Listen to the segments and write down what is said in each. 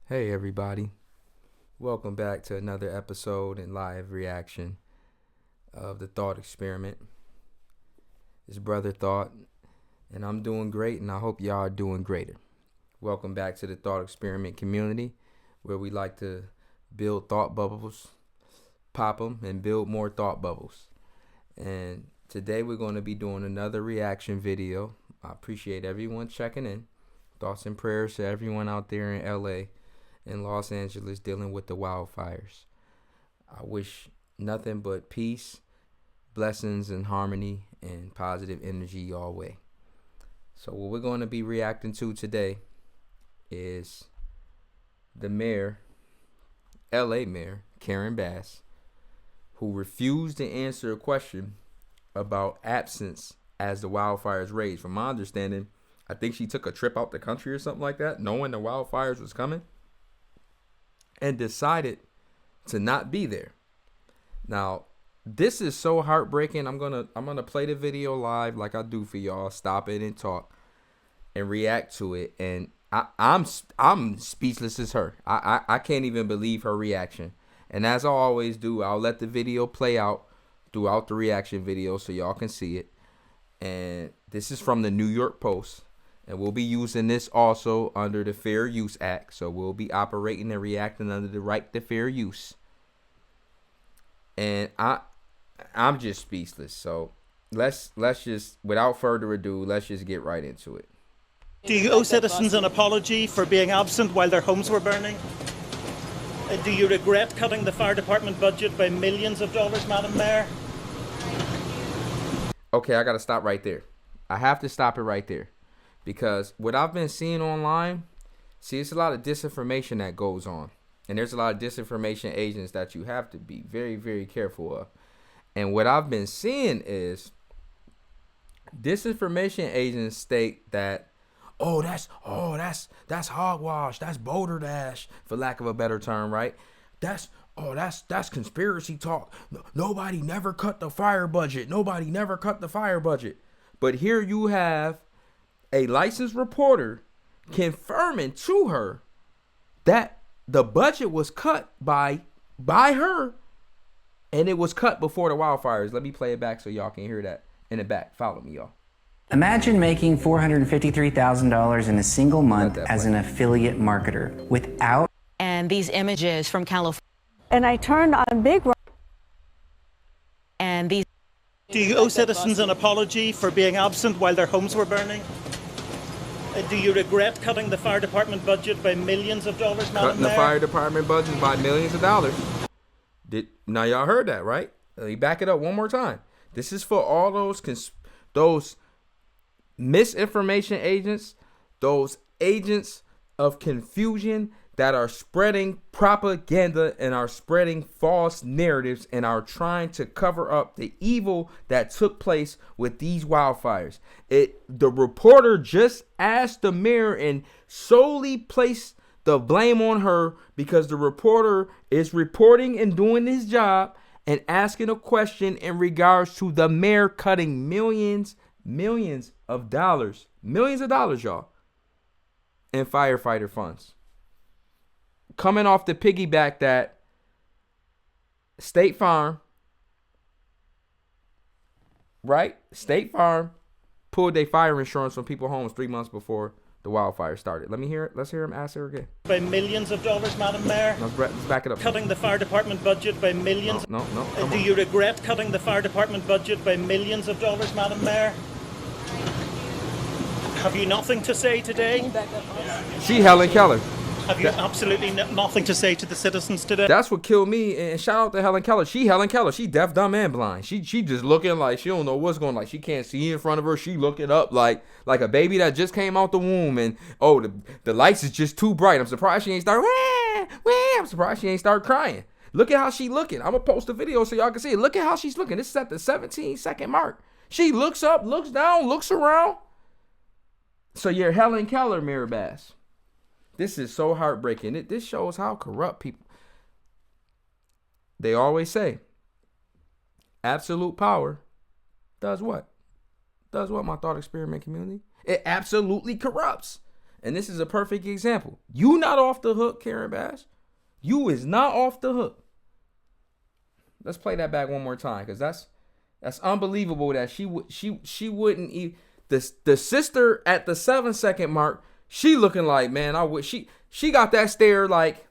Hey everybody, welcome back to another episode and live reaction of the Thought Experiment. It's Brother Thought, and I'm doing great, and I hope y'all are doing greater. Welcome back to the Thought Experiment community, where we like to build thought bubbles, pop them, and build more thought bubbles. And today we're going to be doing another reaction video. I appreciate everyone checking in. Thoughts and prayers to everyone out there in LA in Los Angeles dealing with the wildfires. I wish nothing but peace, blessings, and harmony and positive energy all way. So what we're going to be reacting to today is the mayor, LA Mayor Karen Bass, who refused to answer a question about absence as the wildfires raged. From my understanding, I think she took a trip out the country or something like that, knowing the wildfires was coming, and decided to not be there. Now, this is so heartbreaking. I'm gonna play the video live like I do for y'all. Stop it and talk and react to it. And I'm speechless as her. I can't even believe her reaction. And as I always do, I'll let the video play out throughout the reaction video so y'all can see it. And this is from the New York Post. And we'll be using this also under the Fair Use Act. So we'll be operating and reacting under the right to fair use. And I'm just speechless. So let's just, without further ado, let's just get right into it. Do you owe citizens an apology for being absent while their homes were burning? Do you regret cutting the fire department budget by millions of dollars, Madam Mayor? Okay, I got to stop right there. I have to stop it right there. Because what I've been seeing online, it's a lot of disinformation that goes on. And there's a lot of disinformation agents that you have to be very, very careful of. And what I've been seeing is disinformation agents state that, that's hogwash, that's boulder dash, for lack of a better term, right? That's conspiracy talk. Nobody never cut the fire budget. Nobody never cut the fire budget. But here you have a licensed reporter confirming to her that the budget was cut by her, and it was cut before the wildfires. Let me play it back so y'all can hear that in the back. Follow me, y'all. Imagine making $453,000 in a single month as an affiliate marketer without. And these images from California. And I turned on Big Rock. And these. Do you owe citizens an apology for being absent while their homes were burning? Do you regret cutting the fire department budget by millions of dollars, Madam Mayor? Cutting the fire department budget by millions of dollars. Now y'all heard that, right? Let me back it up one more time. This is for all those misinformation agents, those agents of confusion that are spreading propaganda and are spreading false narratives and are trying to cover up the evil that took place with these wildfires. The reporter just asked the mayor and solely placed the blame on her because the reporter is reporting and doing his job and asking a question in regards to the mayor cutting millions of dollars, y'all, in firefighter funds. Coming off the piggyback that State Farm, right? State Farm pulled their fire insurance from people's homes 3 months before the wildfire started. Let me hear it. Let's hear him ask her again. By millions of dollars, Madam Mayor? Let's back it up. Cutting the fire department budget by millions. No. Do you regret cutting the fire department budget by millions of dollars, Madam Mayor? Have you nothing to say today? She Helen Keller. Have you absolutely nothing to say to the citizens today? That's what killed me. And shout out to Helen Keller. She Helen Keller. She deaf, dumb, and blind. She just looking like she don't know what's going on. Like she can't see in front of her. She looking up like a baby that just came out the womb. And the lights is just too bright. I'm surprised she ain't start. I'm surprised she ain't start crying. Look at how she looking. I'm gonna post a video so y'all can see it. Look at how she's looking. This is at the 17-second mark. She looks up, looks down, looks around. So you're Helen Keller, Mayor Bass. This is so heartbreaking. This shows how corrupt people. They always say, absolute power does what? Does what, my thought experiment community? It absolutely corrupts. And this is a perfect example. You not off the hook, Karen Bass. You is not off the hook. Let's play that back one more time, because that's unbelievable that she wouldn't even. The sister at the 7-second mark, she looking like, man, I would. She got that stare like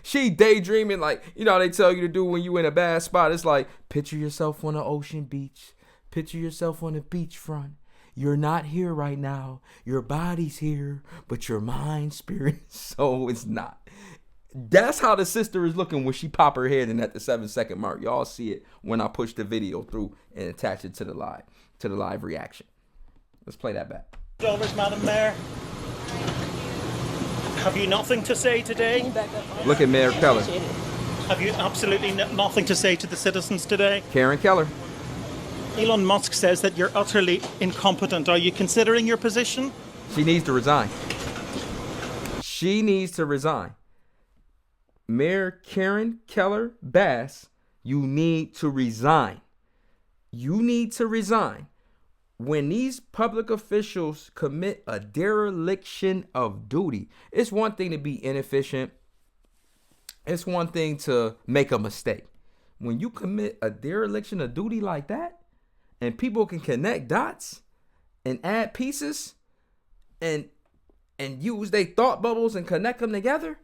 she daydreaming, like, you know how they tell you to do when you in a bad spot. It's like, picture yourself on an ocean beach. Picture yourself on a beachfront. You're not here right now. Your body's here, but your mind, spirit, soul is not. That's how the sister is looking when she pop her head in at the 7-second mark. Y'all see it when I push the video through and attach it to the live reaction. Let's play that back. Madam Mayor. Have you nothing to say today? Look at Mayor Keller. Have you absolutely nothing to say to the citizens today? Karen Keller. Elon Musk says that you're utterly incompetent. Are you considering your position? She needs to resign. She needs to resign. Mayor Karen Keller Bass, you need to resign. You need to resign. When these public officials commit a dereliction of duty, it's one thing to be inefficient. It's one thing to make a mistake. When you commit a dereliction of duty like that, and people can connect dots and add pieces and use their thought bubbles and connect them together,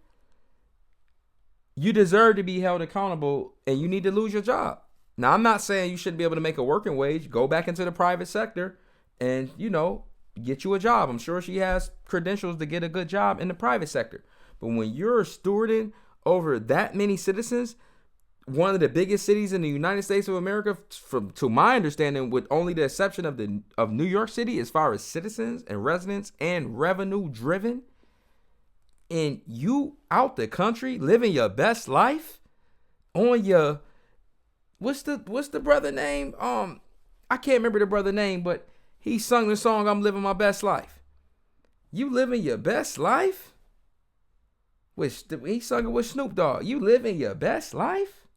you deserve to be held accountable, and you need to lose your job. Now, I'm not saying you shouldn't be able to make a working wage. Go back into the private sector and, get you a job. I'm sure she has credentials to get a good job in the private sector. But when you're stewarding over that many citizens, one of the biggest cities in the United States of America, to my understanding, with only the exception of New York City, as far as citizens and residents and revenue driven, and you out the country living your best life on your what's the brother name? I can't remember the brother name, but he sung the song "I'm Living My Best Life." You living your best life? He sung it with Snoop Dogg. You living your best life?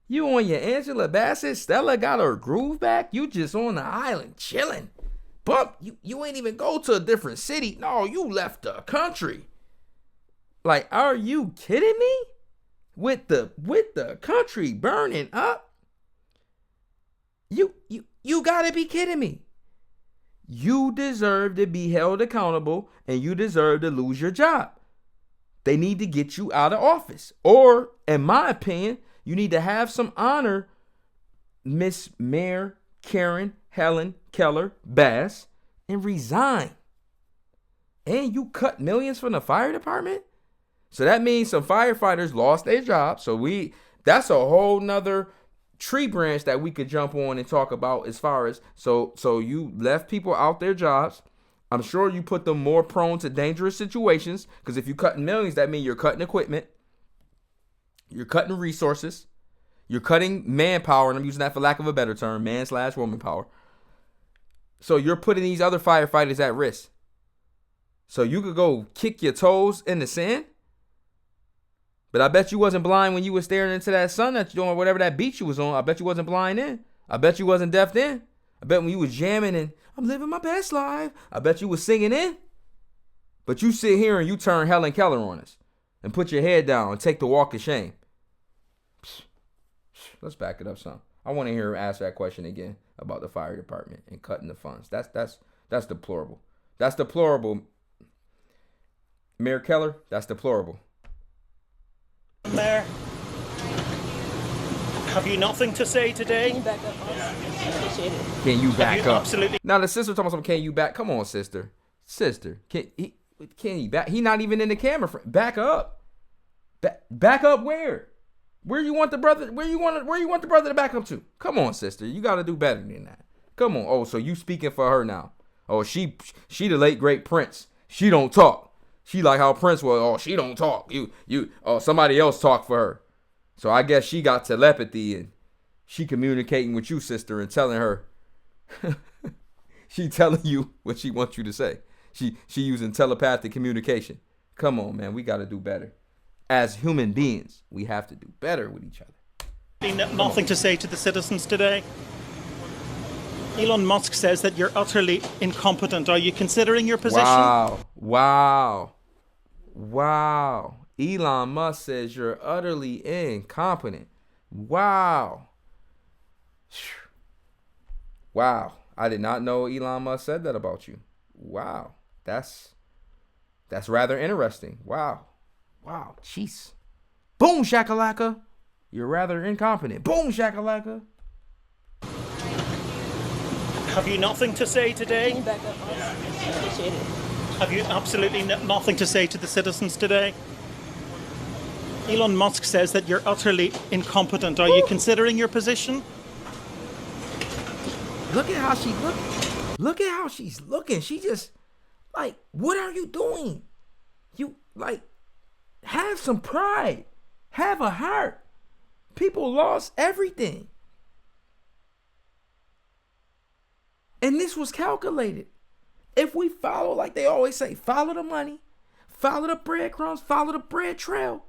You on your Angela Bassett? Stella got her groove back? You just on the island chilling? Bump, you ain't even go to a different city. No, you left the country. Like, are you kidding me? With the country burning up? You gotta be kidding me. You deserve to be held accountable, and you deserve to lose your job. They need to get you out of office. Or, in my opinion, you need to have some honor, Miss Mayor Karen Helen Keller Bass, and resign. And you cut millions from the fire department? So that means some firefighters lost their job. So that's a whole nother tree branch that we could jump on and talk about, as far as, so you left people out their jobs. I'm sure you put them more prone to dangerous situations, because if you're cutting millions, that means you're cutting equipment, you're cutting resources, you're cutting manpower, and I'm using that for lack of a better term, man/woman power. So you're putting these other firefighters at risk. So you could go kick your toes in the sand. But I bet you wasn't blind when you were staring into that sun that you're doing, whatever that beach you was on. I bet you wasn't blind then. I bet you wasn't deaf then. I bet when you was jamming and I'm living my best life, I bet you was singing in. But you sit here and you turn Helen Keller on us and put your head down and take the walk of shame. Let's back it up some. I want to hear her ask that question again about the fire department and cutting the funds. That's deplorable. That's deplorable. Mayor Keller, that's deplorable. Mayor, have you nothing to say today? Can you back up? Appreciate it. Can you back up? Absolutely. Now the sister talking about something. Can you back? Come on, sister. Can he back? He not even in the camera. Back up. Back up where? Where you want the brother? Where you want the brother to back up to? Come on, sister. You got to do better than that. Come on. Oh, so you speaking for her now? Oh, she the late great Prince. She don't talk. She like how Prince was. Oh, she don't talk. Somebody else talk for her. So I guess she got telepathy and she communicating with you, sister, and telling her. She telling you what she wants you to say. She using telepathic communication. Come on, man. We got to do better. As human beings, we have to do better with each other. Nothing to say to the citizens today? Elon Musk says that you're utterly incompetent. Are you considering your position? Wow. Wow. Elon Musk says you're utterly incompetent. Wow. Wow. I did not know Elon Musk said that about you. Wow. That's rather interesting. Wow. Jeez. Boom shakalaka. You're rather incompetent. Boom shakalaka. Have you nothing to say today? Can you back up? Appreciate it. Have you absolutely nothing to say to the citizens today? Elon Musk says that you're utterly incompetent. Are you considering your position? Look at how she look. Look at how she's looking. She just like, what are you doing? You like have some pride. Have a heart. People lost everything. And this was calculated. If we follow, like they always say, follow the money, follow the breadcrumbs, follow the bread trail,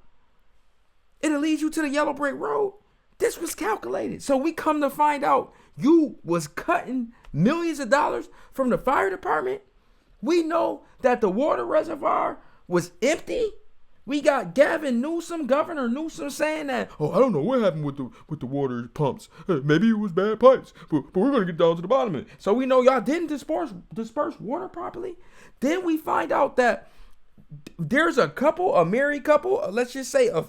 it'll lead you to the yellow brick road. This was calculated. So we come to find out you was cutting millions of dollars from the fire department. We know that the water reservoir was empty. We got Governor Newsom saying that, oh, I don't know what happened with the water pumps. Maybe it was bad pipes, but we're going to get down to the bottom of it. So we know y'all didn't disperse water properly. Then we find out that there's a married couple, let's just say a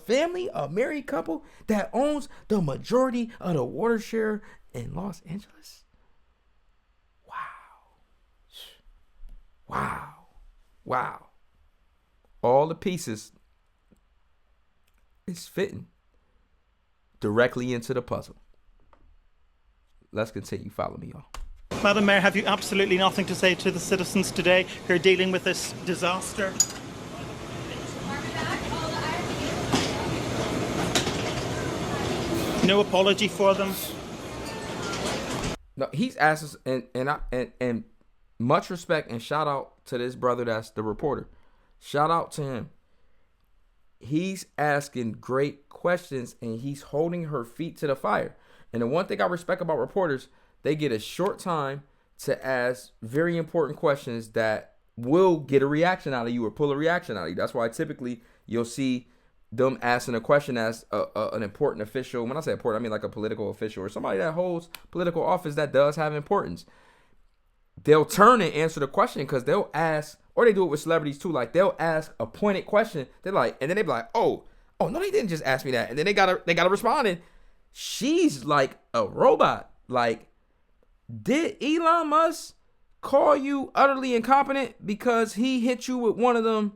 married couple that owns the majority of the water share in Los Angeles. Wow. All the pieces is fitting directly into the puzzle. Let's continue. Follow me, y'all. Madam Mayor, have you absolutely nothing to say to the citizens today who are dealing with this disaster? No apology for them? No, he's asked us, and much respect and shout out to this brother that's the reporter. Shout out to him. He's asking great questions and he's holding her feet to the fire. And the one thing I respect about reporters, they get a short time to ask very important questions that will get a reaction out of you or pull a reaction out of you. That's why typically you'll see them asking a question as an important official. When I say important, I mean like a political official or somebody that holds political office that does have importance. They'll turn and answer the question because they'll ask, or they do it with celebrities too. Like they'll ask a pointed question. They're like, and then they be like, oh no, they didn't just ask me that. And then they gotta respond. And she's like a robot. Like, did Elon Musk call you utterly incompetent because he hit you with one of them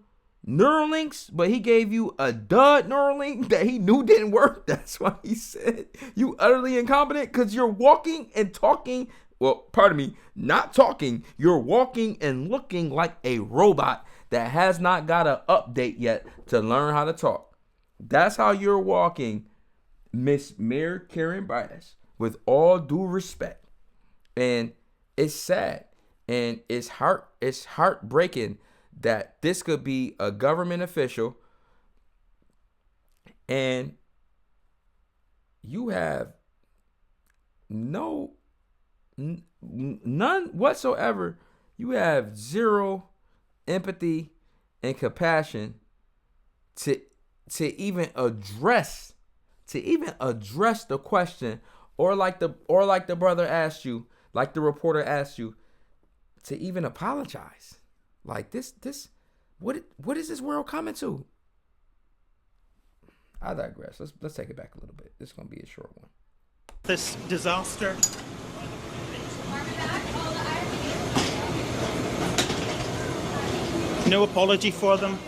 Neuralinks, but he gave you a dud Neuralink that he knew didn't work? That's why he said you utterly incompetent, because you're walking and talking. Well, pardon me, not talking. You're walking and looking like a robot that has not got an update yet to learn how to talk. That's how you're walking, Miss Mayor Karen Bass, with all due respect. And it's sad and it's heartbreaking that this could be a government official and you have none whatsoever. You have zero empathy and compassion to even address the question, or like the brother asked you, like the reporter asked you, to even apologize. Like this what is this world coming to? I digress. Let's take it back a little bit. This is gonna be a short one. This disaster. No apology for them.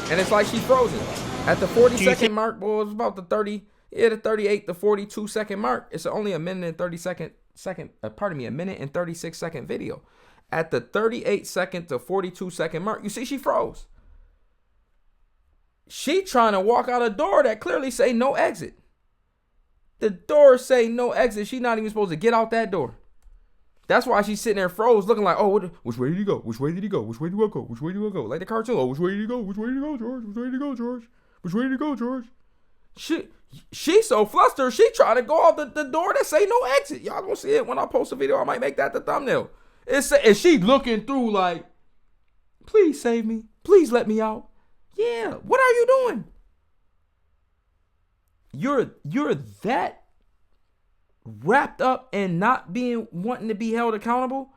And it's like she's frozen. At the 40-second mark, well, it was about the 38 to 42 second mark. It's only a minute and 36 second video. At the 38 second to 42 second mark, you see she froze. She trying to walk out a door that clearly say no exit. The door say no exit. She not even supposed to get out that door. That's why she's sitting there froze, looking like, oh, which way did he go? Which way did he go? Which way do I go? Which way do I go? Like the cartoon. Oh, which way did he go? Which way did he go, George? Which way did he go, George? Which way did he go, George? She's so flustered, she trying to go out the door that say no exit. Y'all gonna see it when I post a video. I might make that the thumbnail. And she looking through like Please save me. Please let me out. Yeah, what are you doing? You're that wrapped up in not wanting to be held accountable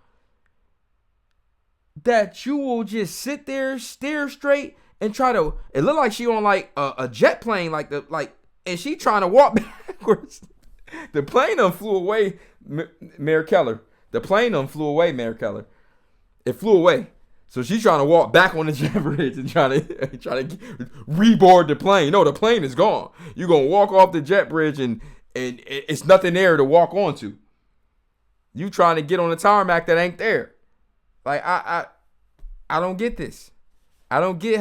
that you will just sit there, stare straight, and try to. It looked like she on like a jet plane, and she trying to walk backwards. The plane done flew away, Mayor Keller. The plane done flew away, Mayor Keller. It flew away. So she's trying to walk back on the jet bridge and try to reboard the plane. No, the plane is gone. You're gonna walk off the jet bridge and it's nothing there to walk onto. You trying to get on the tarmac that ain't there. Like I don't get this. I don't get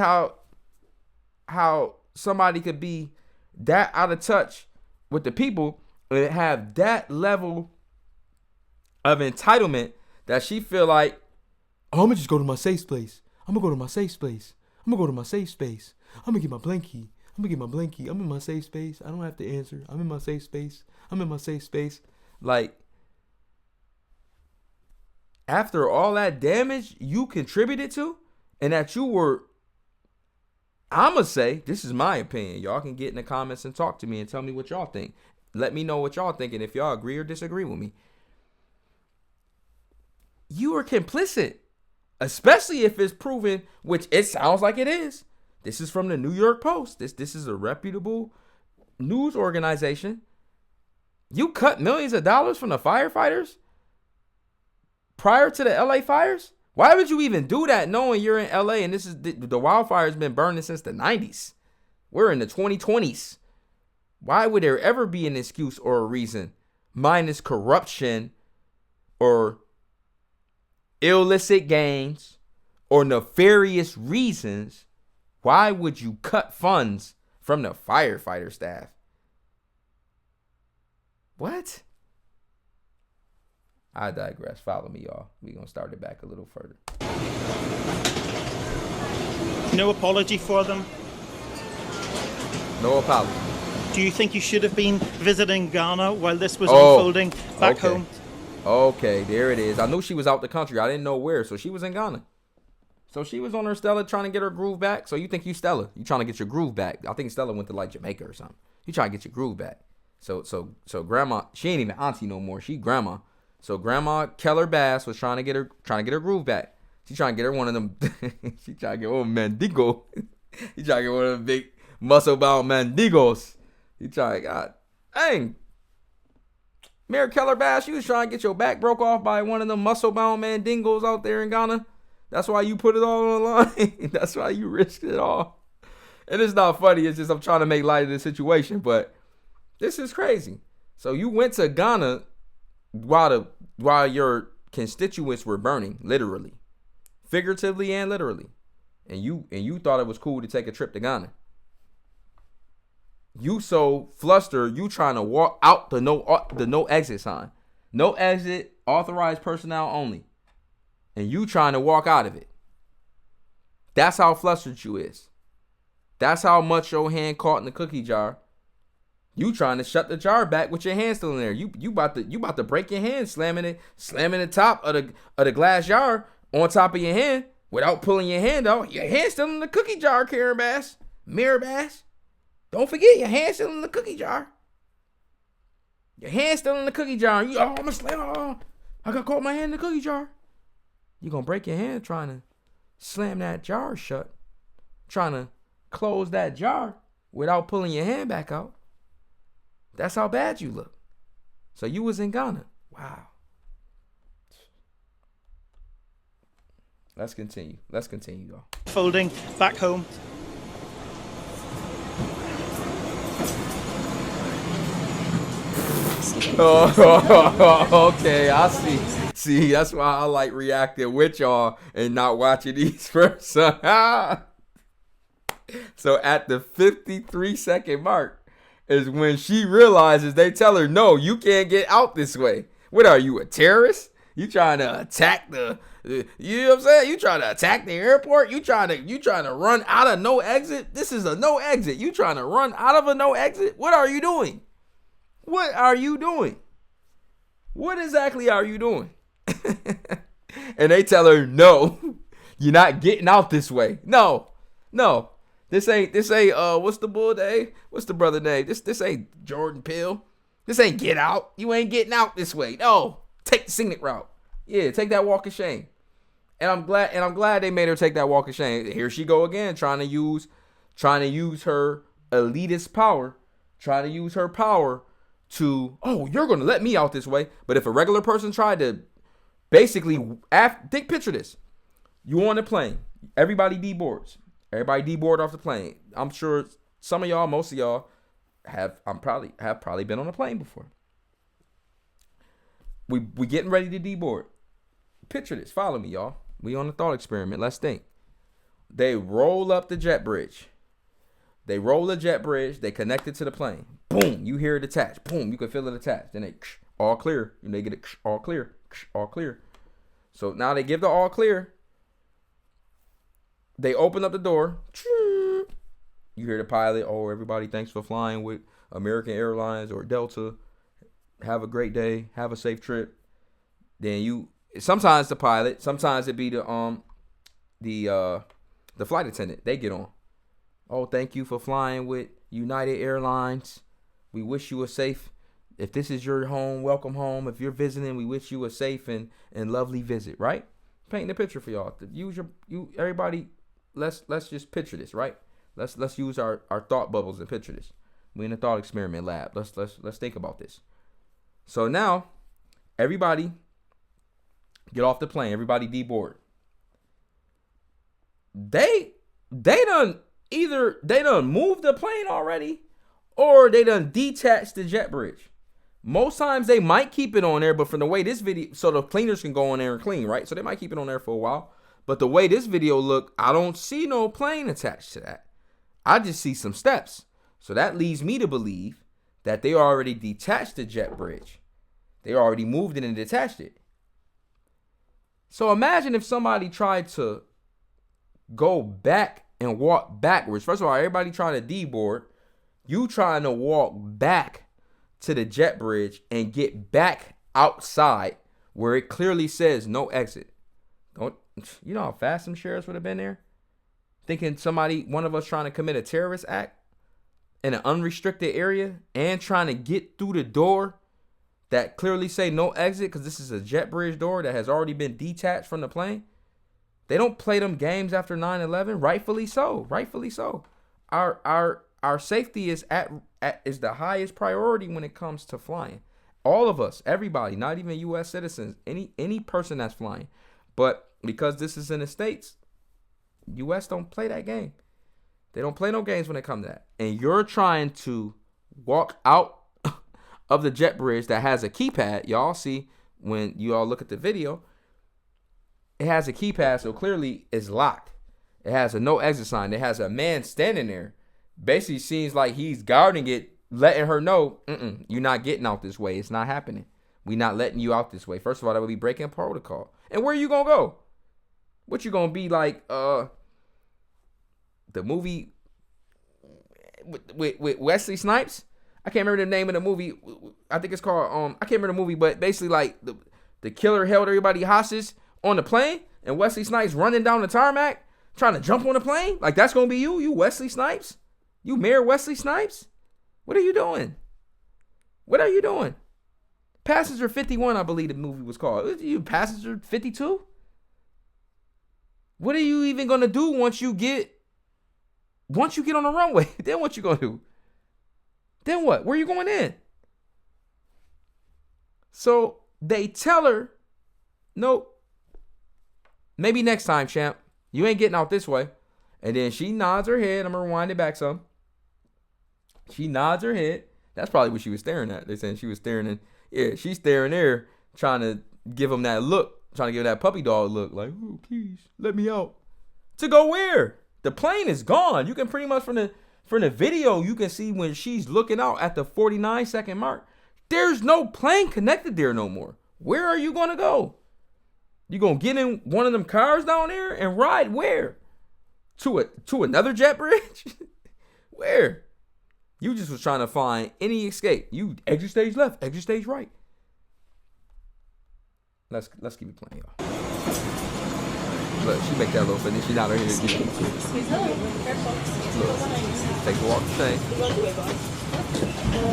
how somebody could be that out of touch with the people and have that level of entitlement that she feel like, oh, I'm gonna just go to my safe place. I'm gonna go to my safe space. I'm gonna go to my safe space. I'm gonna get my blankie. I'm in my safe space. I don't have to answer. I'm in my safe space. Like, after all that damage you contributed to, and that you were, I'ma say, this is my opinion. Y'all can get in the comments and talk to me and tell me what y'all think. Let me know what y'all think and if y'all agree or disagree with me. You were complicit. Especially if it's proven, which it sounds like it is. This is from the New York Post. This is a reputable news organization. You cut millions of dollars from the firefighters prior to the LA fires? Why would you even do that knowing you're in LA and this is the wildfire's been burning since the 90s? We're in the 2020s. Why would there ever be an excuse or a reason, minus corruption or illicit gains or nefarious reasons? Why would you cut funds from the firefighter staff? What? I digress. Follow me, y'all. We're going to start it back a little further. No apology for them? No apology. Do you think you should have been visiting Ghana while this was unfolding back home? Okay, there it is. I knew she was out the country. I didn't know where. So she was in Ghana. So she was on her Stella trying to get her groove back. So you think you Stella. You trying to get your groove back. I think Stella went to like Jamaica or something. You trying to get your groove back. So grandma, she ain't even auntie no more. She grandma. So Grandma Keller Bass was trying to get her groove back. She trying to get her one of them. She trying to get one Mandigo. He trying to get one of them big muscle bound Mandigos. He trying to God dang. Mayor Keller Bass, you was trying to get your back broke off by one of them muscle bound Mandingos out there in Ghana. That's why you put it all on the line. That's why you risked it all. And it's not funny. It's just I'm trying to make light of the situation. But this is crazy. So you went to Ghana while your constituents were burning, literally, figuratively and literally, and you thought it was cool to take a trip to Ghana. You so flustered, you trying to walk out the no exit sign, no exit, authorized personnel only, and you trying to walk out of it. That's how flustered you is. That's how much your hand caught in the cookie jar. You trying to shut the jar back with your hand still in there. You about to break your hand slamming the top of the glass jar on top of your hand without pulling your hand out. Your hand still in the cookie jar, Karen Bass, Mirror Bass. Don't forget your hand still in the cookie jar. Your hand still in the cookie jar. I'm gonna slam. I got caught my hand in the cookie jar. You gonna break your hand trying to slam that jar shut, trying to close that jar without pulling your hand back out. That's how bad you look. So you was in Ghana. Wow. Let's continue, y'all. Folding back home. Oh, okay, I see. See, that's why I like reacting with y'all and not watching these first. So at the 53-second mark is when she realizes they tell her, no, you can't get out this way. What are you, a terrorist? You trying to attack you know what I'm saying? You trying to attack the airport? You trying to run out of no exit? This is a no exit. You trying to run out of a no exit? What are you doing? What are you doing? What exactly are you doing? And they tell her, no, You're not getting out this way. No. This ain't what's the bull name? What's the brother name? This ain't Jordan Peele. This ain't Get Out. You ain't getting out this way. No. Take the scenic route. Yeah, take that walk of shame. And I'm glad they made her take that walk of shame. Here she go again, trying to use her elitist power, trying to use her power to, oh, you're gonna let me out this way. But if a regular person tried to basically picture this. You on the plane. Everybody deboards. Everybody deboard off the plane. I'm sure some of y'all, most of y'all have probably been on a plane before. We getting ready to deboard. Picture this. Follow me, y'all. We on the thought experiment. Let's think. They roll up the jet bridge. They roll the jet bridge. They connect it to the plane. Boom. You hear it attach. Boom. You can feel it attach. Then they all clear. And they get it all clear. All clear. So now they give the all clear. They open up the door. You hear the pilot. Oh, everybody, thanks for flying with American Airlines or Delta. Have a great day. Have a safe trip. Then sometimes the pilot, sometimes it be the flight attendant. They get on. Oh, thank you for flying with United Airlines. We wish you a safe. If this is your home, welcome home. If you're visiting, we wish you a safe and lovely visit. Right? Painting the picture for y'all. Use everybody. Let's just picture this. Right? Let's use our thought bubbles and picture this. We in a thought experiment lab. Let's think about this. So now, everybody get off the plane. Everybody deboard. They done moved the plane already, or they done detached the jet bridge. Most times they might keep it on there, but from the way this video, so the cleaners can go on there and clean, right? So they might keep it on there for a while. But the way this video look, I don't see no plane attached to that. I just see some steps. So that leads me to believe that they already detached the jet bridge. They already moved it and detached it. So imagine if somebody tried to go back and walk backwards. First of all, everybody trying to deboard. You trying to walk back to the jet bridge and get back outside where it clearly says no exit. You know how fast some sheriffs would have been there? Thinking one of us trying to commit a terrorist act in an unrestricted area and trying to get through the door that clearly say no exit because this is a jet bridge door that has already been detached from the plane. They don't play them games after 9/11. Rightfully so. Rightfully so. Our safety is is the highest priority when it comes to flying. All of us, everybody, not even U.S. citizens, any person that's flying. But because this is in the States, U.S. don't play that game. They don't play no games when it comes to that. And you're trying to walk out of the jet bridge that has a keypad. Y'all see when you all look at the video, it has a keypad, so clearly it's locked. It has a no exit sign. It has a man standing there. Basically seems like he's guarding it, letting her know, you're not getting out this way. It's not happening. We're not letting you out this way. First of all, that would be breaking protocol. And where you gonna go? What you gonna be like the movie with Wesley Snipes? I can't remember the name of the movie. I think it's called I can't remember the movie, but basically like the killer held everybody hostage on the plane and Wesley Snipes running down the tarmac trying to jump on the plane. Like that's gonna be you Wesley Snipes? You Mayor Wesley Snipes? What are you doing? What are you doing? Passenger 51, I believe the movie was called. You Passenger 52? What are you even gonna do once you get on the runway? Then what you gonna do? Then what? Where you going in? So they tell her, nope. Maybe next time, champ. You ain't getting out this way. And then she nods her head. I'm gonna rewind it back some. She nods her head. That's probably what she was staring at. They're saying she was staring in. Yeah, she's staring there, trying to give him that look, trying to give that puppy dog look, like, oh, please, let me out. To go where? The plane is gone. You can pretty much from the video, you can see when she's looking out at the 49-second mark. There's no plane connected there no more. Where are you gonna go? You gonna get in one of them cars down there and ride where? To another jet bridge? Where? You just was trying to find any escape. You exit stage left, exit stage right. Let's keep it playing, y'all. Look, she make that little finish. She not here to do it. Look, take a walk of shame.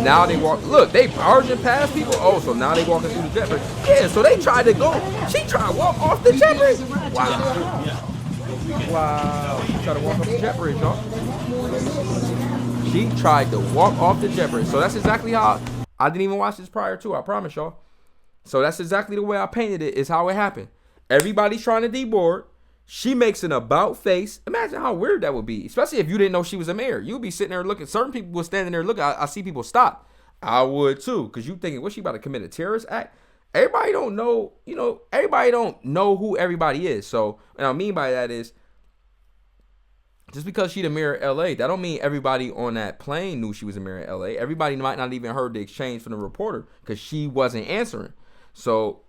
Now they walk. Look, they barging past people. Oh, so now they walking through the jet bridge. Yeah, so they tried to go. She tried to walk off the jet bridge. Wow. Wow. She tried to walk off the jet bridge, y'all. She tried to walk off the jet bridge. So that's exactly how. I didn't even watch this prior to. I promise y'all. So that's exactly the way I painted it. Is how it happened. Everybody's trying to deboard. She makes an about face. Imagine how weird that would be, especially if you didn't know she was a mayor. You'd be sitting there looking. Certain people were standing there looking. I see people stop. I would too, because you thinking, what's she about to commit a terrorist act? Everybody don't know. You know, everybody don't know who everybody is. So, what I mean by that is, just because she the mayor of LA, that don't mean everybody on that plane knew she was a mayor of LA. Everybody might not even heard the exchange from the reporter because she wasn't answering. So,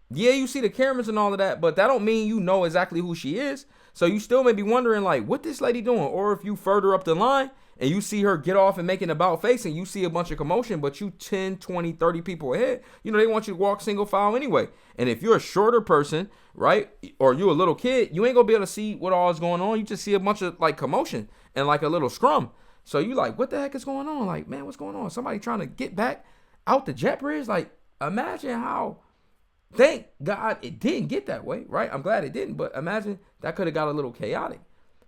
yeah, you see the cameras and all of that, but that don't mean you know exactly who she is. So you still may be wondering, like, what this lady doing? Or if you further up the line and you see her get off and make an about face and you see a bunch of commotion, but you 10, 20, 30 people ahead, you know, they want you to walk single file anyway. And if you're a shorter person, right, or you a little kid, you ain't going to be able to see what all is going on. You just see a bunch of, like, commotion and, like, a little scrum. So you like, what the heck is going on? Like, man, what's going on? Somebody trying to get back out the jet bridge? Like, imagine how... Thank God it didn't get that way, right? I'm glad it didn't, but imagine that could have got a little chaotic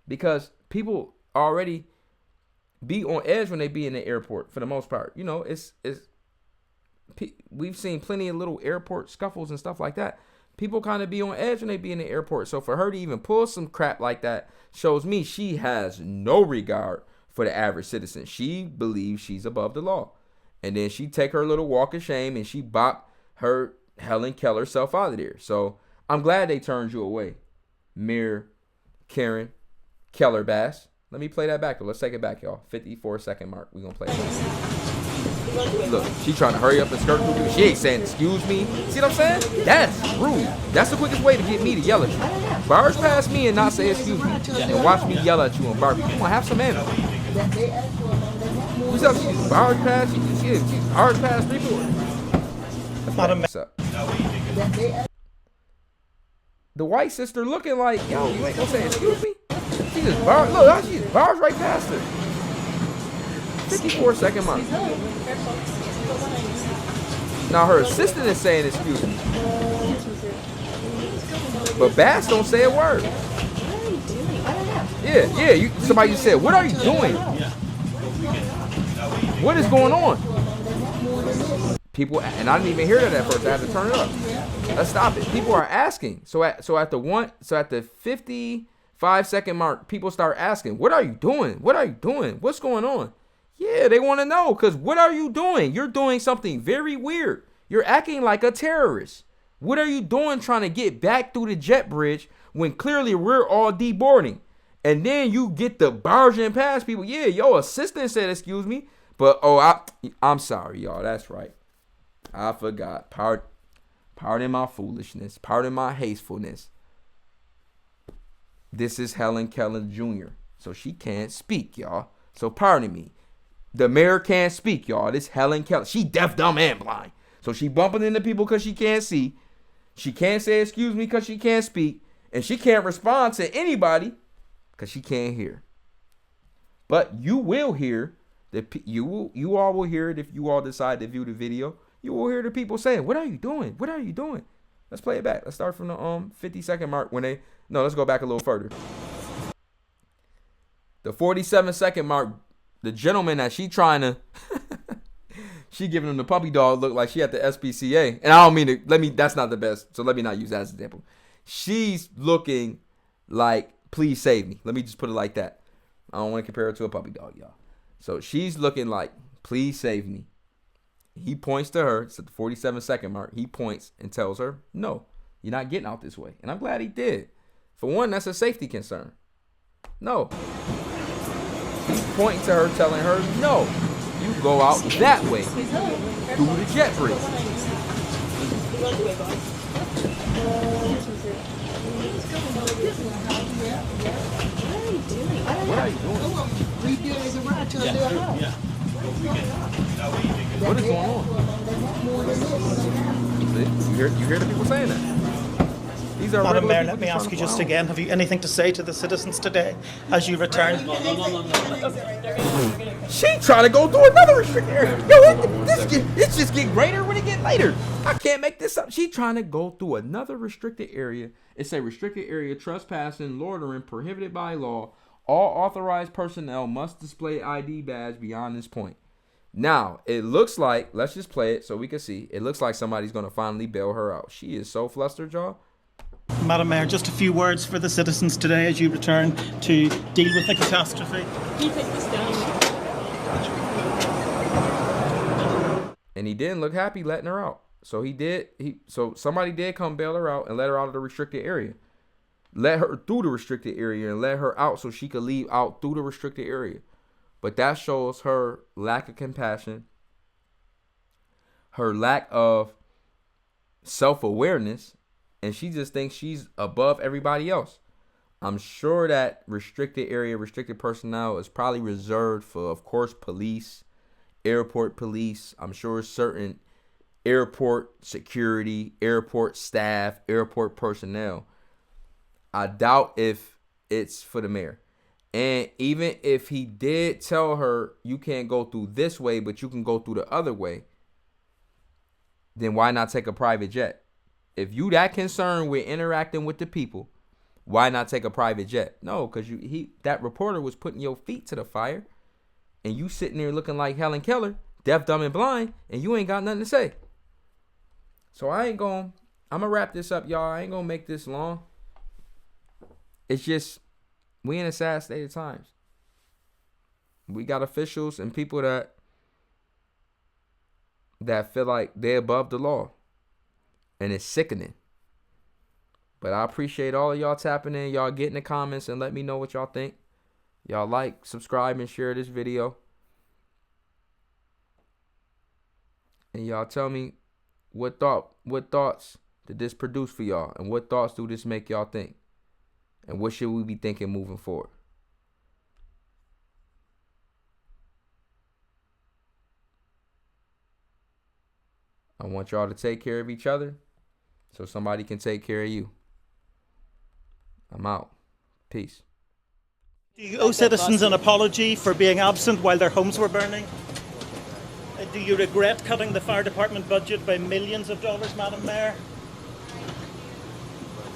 because people already be on edge when they be in the airport for the most part. You know, we've seen plenty of little airport scuffles and stuff like that. People kind of be on edge when they be in the airport. So for her to even pull some crap like that shows me she has no regard for the average citizen. She believes she's above the law. And then she take her little walk of shame and she bop her Helen Keller self out of there. So I'm glad they turned you away, Mayor Karen Keller Bass. Let me play that back. Let's take it back, y'all. 54-second mark. We're going to play it back. Look, she trying to hurry up and skirt through people. She ain't saying excuse me. See what I'm saying? That's rude. That's the quickest way to get me to yell at you. Barge past me and not say excuse me. And watch me yell at you on barbecue. Come on, have some manners. What's up? She's barge past. She's barge past people. What's up? The white sister looking like, yo, you ain't gonna say excuse me? She just barged, look, she just barged right past her. 54-second mark. Now her assistant is saying excuse me. But Bass don't say a word. Yeah, somebody just said, what are you doing? What is going on? People, and I didn't even hear that at first. I had to turn it up. Let's stop it. People are asking. So at the 55-second mark, people start asking, "What are you doing? What are you doing? What's going on?" Yeah, they want to know because what are you doing? You're doing something very weird. You're acting like a terrorist. What are you doing trying to get back through the jet bridge when clearly we're all deboarding? And then you get the barging past people. Yeah, your assistant said excuse me, but I'm sorry, y'all. That's right. I forgot. Pardon my foolishness. Pardon my hastefulness. This is Helen Keller Jr. So she can't speak, y'all. So pardon me. The mayor can't speak, y'all. This Helen Keller. She deaf, dumb, and blind. So she bumping into people because she can't see. She can't say excuse me because she can't speak. And she can't respond to anybody because she can't hear. But you will hear. You all will hear it if you all decide to view the video. You will hear the people saying, what are you doing? What are you doing? Let's play it back. Let's start from the 50-second mark let's go back a little further. The 47-second mark, the gentleman that she trying to, she giving him the puppy dog look like she at the SPCA. And I don't mean to, that's not the best. So let me not use that as an example. She's looking like, please save me. Let me just put it like that. I don't want to compare her to a puppy dog, y'all. So she's looking like, please save me. He points to her. It's at the 47-second mark. He points and tells her, no, you're not getting out this way. And I'm glad he did. For one, that's a safety concern. No. He's pointing to her, telling her, no, you go out that way through the jet bridge. What are you doing? What is going on? See, you hear the people saying that. These are Madam regular Mayor, people let me just ask trying you to just fly again, have you anything to say to the citizens today as you return? She trying to go through another restricted area. Yo, it's just get greater when it get later. I can't make this up. She trying to go through another restricted area. It's a restricted area, trespassing, loitering, prohibited by law. All authorized personnel must display ID badge beyond this point. Now, it looks like, let's just play it so we can see. It looks like somebody's going to finally bail her out. She is so flustered, y'all. Madam Mayor, just a few words for the citizens today as you return to deal with the catastrophe. Can you take this down? And he didn't look happy letting her out. So so somebody did come bail her out and let her out of the restricted area. Let her through the restricted area and let her out so she could leave out through the restricted area. But that shows her lack of compassion, her lack of self-awareness, and she just thinks she's above everybody else. I'm sure that restricted area, restricted personnel is probably reserved for, of course, police, airport police. I'm sure certain airport security, airport staff, airport personnel. I doubt if it's for the mayor. And even if he did tell her you can't go through this way, but you can go through the other way, then why not take a private jet? If you that concerned with interacting with the people, why not take a private jet? No, because that reporter was putting your feet to the fire, and you sitting there looking like Helen Keller, deaf, dumb, and blind, and you ain't got nothing to say. So I'm gonna wrap this up, y'all. I ain't gonna make this long. It's just, we in a sad state of times. We got officials and people that feel like they're above the law. And it's sickening. But I appreciate all of y'all tapping in. Y'all get in the comments and let me know what y'all think. Y'all like, subscribe, and share this video. And y'all tell me what thoughts did this produce for y'all? And what thoughts do this make y'all think? And what should we be thinking moving forward? I want y'all to take care of each other so somebody can take care of you. I'm out. Peace. Do you owe citizens an apology for being absent while their homes were burning? Do you regret cutting the fire department budget by millions of dollars, Madam Mayor?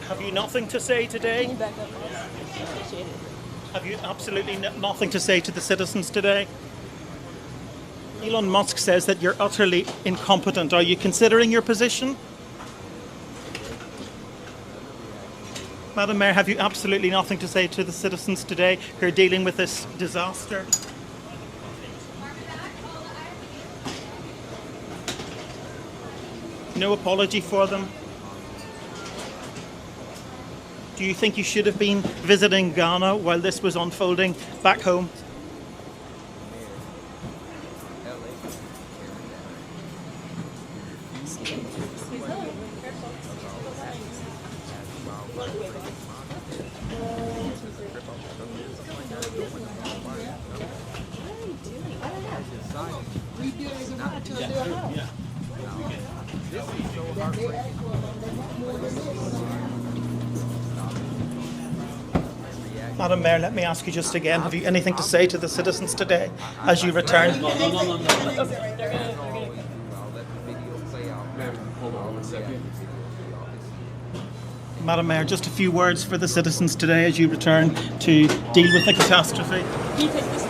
Have you nothing to say today? Back up. Appreciate it. Have you absolutely nothing to say to the citizens today? Elon Musk says that you're utterly incompetent. Are you considering your position? Madam Mayor, have you absolutely nothing to say to the citizens today who are dealing with this disaster? No apology for them? Do you think you should have been visiting Ghana while this was unfolding back home? Madam Mayor, let me ask you just again, have you anything to say to the citizens today as you return? Hold on 1 second. Madam Mayor, just a few words for the citizens today as you return to deal with the catastrophe. Can you take this